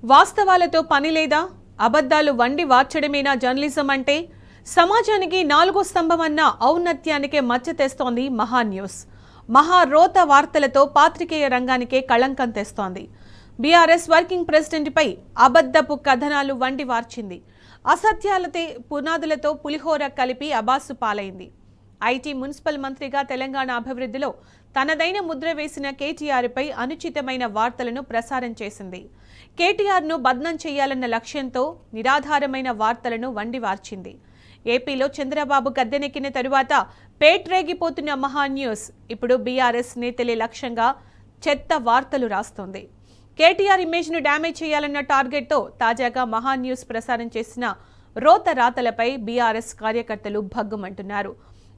వాస్తవాలతో పని లేదా? అబద్ధాలు వండి వార్చడమేనా జర్నలిజం అంటే? సమాజానికి నాలుగో స్తంభం అన్న ఔన్నత్యానికే మచ్చ తెస్తోంది మహా న్యూస్. మహారోత వార్తలతో పాత్రికేయ రంగానికే కళంకం తెస్తోంది. బీఆర్ఎస్ వర్కింగ్ ప్రెసిడెంట్పై అబద్ధపు కథనాలు వండి వార్చింది. అసత్యాలతో పునాదులతో పులిహోర కలిపి అబాసు పాలైంది. ఐటీ మున్సిపల్ మంత్రిగా తెలంగాణ అభివృద్ధిలో తనదైన ముద్ర వేసిన కేటీఆర్పై అనుచితమైన వార్తలను ప్రసారం చేసింది. కేటీఆర్ను బద్నం చేయాలన్న లక్ష్యంతో నిరాధారమైన వార్తలను వండివార్చింది. ఏపీలో చంద్రబాబు గద్దెనెక్కిన తరువాత పేట్రేగిపోతున్న మహా న్యూస్ ఇప్పుడు బీఆర్ఎస్ నేతలే లక్ష్యంగా చెత్త వార్తలు రాస్తోంది. కేటీఆర్ ఇమేజ్ను డ్యామేజ్ చేయాలన్న టార్గెట్తో తాజాగా మహా న్యూస్ ప్రసారం చేసిన రోత రాతలపై బీఆర్ఎస్ కార్యకర్తలు భగ్గుమంటున్నారు.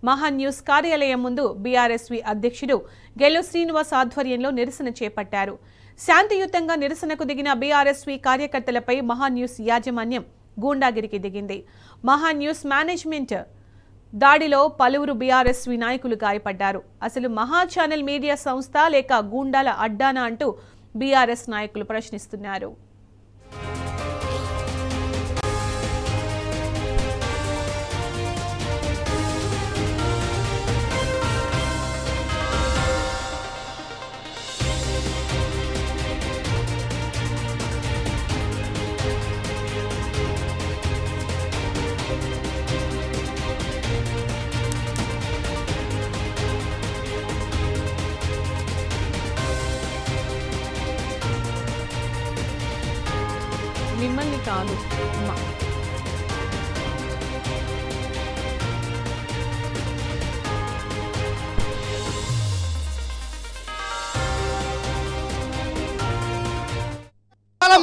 మహా న్యూస్ కార్యాలయం ముందు బీఆర్ఎస్వి అధ్యక్షుడు గెల్లు శ్రీనివాస్ ఆధ్వర్యంలో నిరసన చేపట్టారు. శాంతియుతంగా నిరసనకు దిగిన బీఆర్ఎస్వి కార్యకర్తలపై మహా న్యూస్ యాజమాన్యం గూండాగిరికి దిగింది. మహా న్యూస్ మేనేజ్మెంట్ దాడిలో పలువురు బీఆర్ఎస్వి నాయకులు గాయపడ్డారు. అసలు మహా ఛానల్ మీడియా సంస్థ లేక గూండాల అడ్డానా అంటూ బీఆర్ఎస్ నాయకులు ప్రశ్నిస్తున్నారు. మిమ్మల్ని కాదు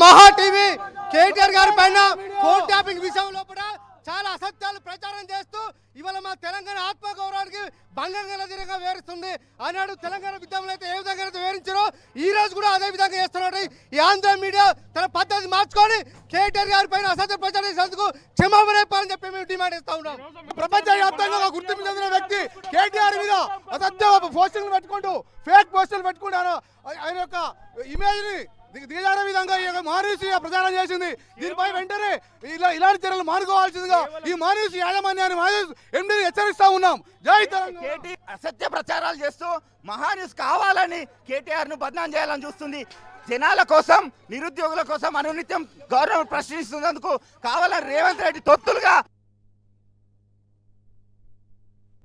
మహా టీవీ కేటీఆర్ గారి పైన ఫోన్ ట్యాపింగ్ విషయంలో కూడా చాలా అసత్యాలు ప్రచారం చేస్తూ ఇవాళ మా తెలంగాణ ఆత్మగౌరవానికి భంగం కలిగేలా వేరుస్తుంది. ఆనాడు తెలంగాణ విద్యలో అయితే ఏ విధంగా అయితే వేరించారో ఈ రోజు కూడా అదే విధంగా చేస్తున్నాడు. ఈ ఆంధ్ర మీడియా తన పద్ధతి మార్చుకొని కేటీఆర్ గారి పైన అసత్య ప్రచారం చేసేందుకు క్షమాపణ చెప్పాలని చెప్పి మేము డిమాండ్ చేస్తా ఉన్నాం. ప్రపంచ వ్యాప్తంగా గుర్తింపు చెందిన వ్యక్తి కేటీఆర్ మీద అసత్య పోస్టింగ్లు పెట్టుకుంటూ ఫేక్ పోస్టులు పెట్టుకుంటారు. ఆయన యొక్క ఇమేజ్ ని దిగజారే విధంగా మానేసి ప్రచారం చేసింది. దీనిపై వెంటనే ఇలాంటి చర్యలు మానుకోవాల్సిందిగా ఈ మానేసి యాజమాన్యాన్ని ఎండీని హెచ్చరిస్తా ఉన్నాం. జై తెలంగాణ. అసత్య ప్రచారాలు చేస్తూ మహాన్యూస్ కావాలని కేటీఆర్ ను బద్నాం చేయాలని చూస్తుంది. జనాల కోసం, నిరుద్యోగుల కోసం అనునిత్యం గవర్నమెంట్ ప్రశ్నిస్తున్నందుకు కావాలని రేవంత్ రెడ్డి తొత్తులుగా